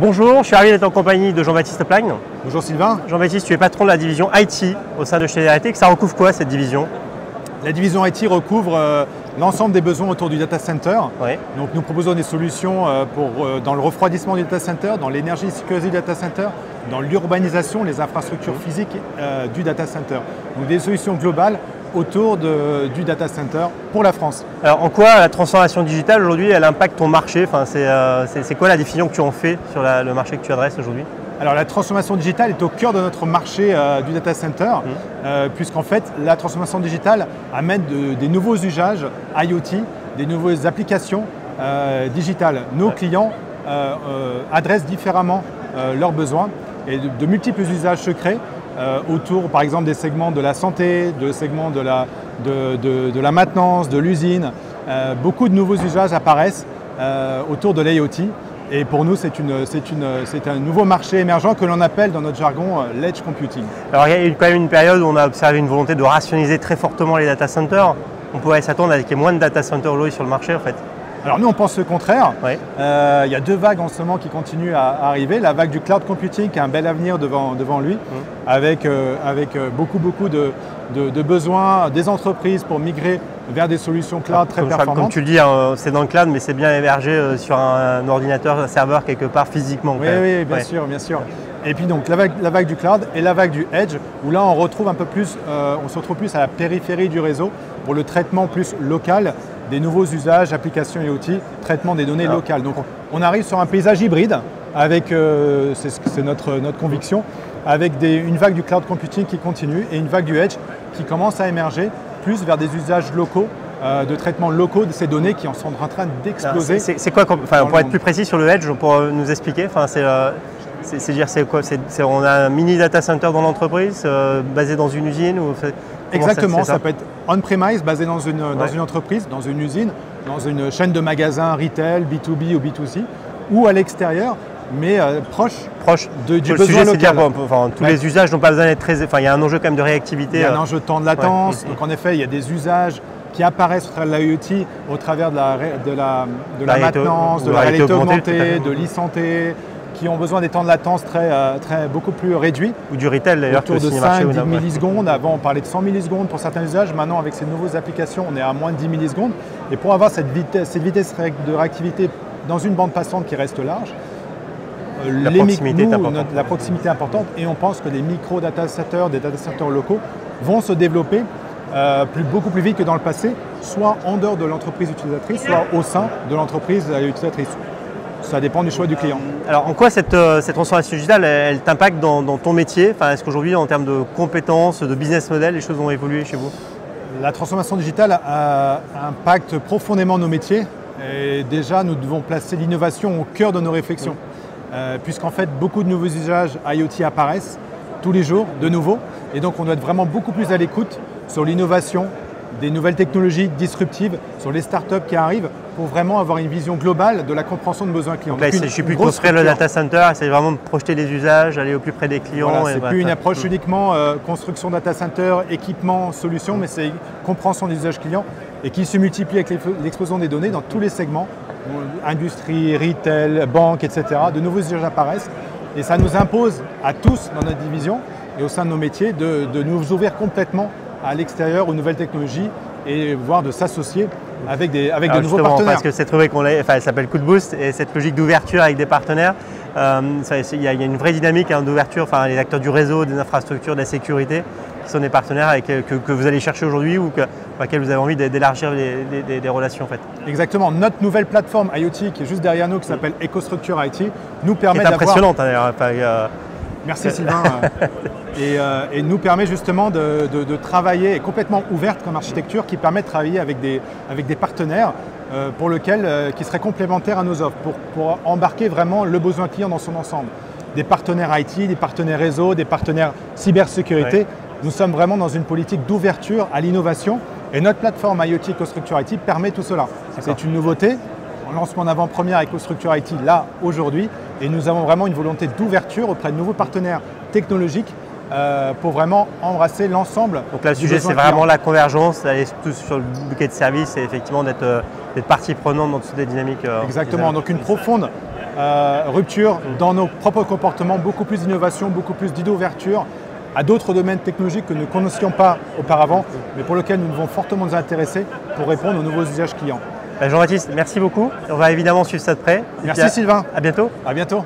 Bonjour, je suis ravi d'être en compagnie de Jean-Baptiste Plagne. Bonjour Sylvain. Jean-Baptiste, tu es patron de la division IT au sein de Schneider Electric. Ça recouvre quoi cette division? La division IT recouvre l'ensemble des besoins autour du data center. Oui. Donc nous proposons des solutions dans le refroidissement du data center, dans l'énergie et sécurité du data center, dans l'urbanisation, les infrastructures physiques du data center. Donc des solutions globales autour du data center pour la France. Alors en quoi la transformation digitale aujourd'hui elle impacte ton marché? C'est quoi la définition que tu en fais sur le marché que tu adresses aujourd'hui? Alors la transformation digitale est au cœur de notre marché du data center, puisqu'en fait la transformation digitale amène des nouveaux usages IoT, des nouvelles applications digitales. Nos clients adressent différemment leurs besoins et de multiples usages secrets autour par exemple des segments de la santé, de segments de la maintenance, de l'usine. Beaucoup de nouveaux usages apparaissent autour de l'IoT. Et pour nous, c'est un nouveau marché émergent que l'on appelle dans notre jargon l'edge computing. Alors il y a eu quand même une période où on a observé une volonté de rationaliser très fortement les data centers. On pourrait s'attendre à qu'il y ait moins de data centers aujourd'hui sur le marché en fait. Alors nous, on pense le contraire. Oui. Il y a deux vagues en ce moment qui continuent à arriver. La vague du cloud computing qui a un bel avenir devant lui, avec beaucoup de besoins des entreprises pour migrer vers des solutions cloud très performantes. Comme tu le dis, c'est dans le cloud, mais c'est bien hébergé sur un ordinateur, un serveur quelque part physiquement. Oui, bien sûr, bien sûr. Et puis donc la vague du cloud et la vague du edge, où là on retrouve un peu plus, on se retrouve plus à la périphérie du réseau pour le traitement plus local des nouveaux usages, applications IoT, traitement des données locales. Donc on arrive sur un paysage hybride avec, c'est notre conviction, avec une vague du cloud computing qui continue et une vague du edge qui commence à émerger plus vers des usages locaux, de traitement locaux de ces données qui en sont en train d'exploser. C'est quoi, pour être plus précis sur le edge, pour nous expliquer, on a un mini data center dans l'entreprise, basé dans une usine ou Exactement, ça peut être on-premise, basé dans une entreprise, dans une usine, dans une chaîne de magasins retail, B2B ou B2C, ou à l'extérieur, mais proche du besoin local. Tous les usages n'ont pas besoin d'être très... il y a un enjeu quand même de réactivité. Il y a un enjeu de temps de latence, donc en effet, il y a des usages qui apparaissent au travers de l'IoT, au travers de la maintenance, de la réalité augmentée, de l'e-santé, qui ont besoin des temps de latence beaucoup plus réduits. Ou du retail d'ailleurs. Autour de 5-10 millisecondes. Avant, on parlait de 100 millisecondes pour certains usages. Maintenant, avec ces nouvelles applications, on est à moins de 10 millisecondes. Et pour avoir cette vitesse de réactivité dans une bande passante qui reste large, la proximité est importante. Et on pense que les micro-data centers, des data centers locaux, vont se développer beaucoup plus vite que dans le passé, soit en dehors de l'entreprise utilisatrice, soit au sein de l'entreprise utilisatrice. Ça dépend du choix du client. Alors en quoi cette transformation digitale, elle t'impacte dans ton métier? Est-ce qu'aujourd'hui, en termes de compétences, de business model, les choses ont évolué chez vous? La transformation digitale impacte profondément nos métiers. Et déjà, nous devons placer l'innovation au cœur de nos réflexions. Puisqu'en fait, beaucoup de nouveaux usages IoT apparaissent tous les jours, de nouveau. Et donc, on doit être vraiment beaucoup plus à l'écoute sur l'innovation, des nouvelles technologies disruptives, sur les startups qui arrivent, pour vraiment avoir une vision globale de la compréhension de besoins clients. Donc là, je ne suis plus construire le data center, c'est vraiment de projeter les usages, aller au plus près des clients. Voilà, c'est plus une approche uniquement construction data center, équipement, solution, mais c'est compréhension des usages clients et qui se multiplie avec l'explosion des données dans tous les segments, industrie, retail, banque, etc. De nouveaux usages apparaissent et ça nous impose à tous dans notre division et au sein de nos métiers de nous ouvrir complètement à l'extérieur aux nouvelles technologies et voire de s'associer avec de nouveaux partenaires. Parce que cette rubrique, elle s'appelle Coup de Boost et cette logique d'ouverture avec des partenaires, il y a une vraie dynamique d'ouverture, les acteurs du réseau, des infrastructures, de la sécurité, qui sont des partenaires que vous allez chercher aujourd'hui ou pour lesquels vous avez envie d'élargir des relations en fait. Exactement. Notre nouvelle plateforme IoT qui est juste derrière nous, qui s'appelle EcoStruxure IT, nous permet d'avoir... C'est impressionnante d'ailleurs. Merci Sylvain. Et nous permet justement de travailler complètement ouverte comme architecture qui permet de travailler avec des partenaires qui seraient complémentaires à nos offres pour embarquer vraiment le besoin client dans son ensemble. Des partenaires IT, des partenaires réseau, des partenaires cybersécurité. Ouais. Nous sommes vraiment dans une politique d'ouverture à l'innovation et notre plateforme IoT EcoStruxure IT permet tout cela. C'est une nouveauté. On lance en avant-première EcoStruxure IT là aujourd'hui et nous avons vraiment une volonté d'ouverture auprès de nouveaux partenaires technologiques pour vraiment embrasser l'ensemble. Donc là, le sujet, c'est vraiment la convergence, d'aller tous sur le bouquet de services et effectivement d'être partie prenante dans toutes les dynamiques. Exactement, donc une profonde rupture dans nos propres comportements, beaucoup plus d'innovation, beaucoup plus d'ouverture à d'autres domaines technologiques que nous ne connaissions pas auparavant, mais pour lesquels nous devons fortement nous intéresser pour répondre aux nouveaux usages clients. Jean-Baptiste, merci beaucoup. On va évidemment suivre ça de près. Merci Sylvain. À bientôt. À bientôt.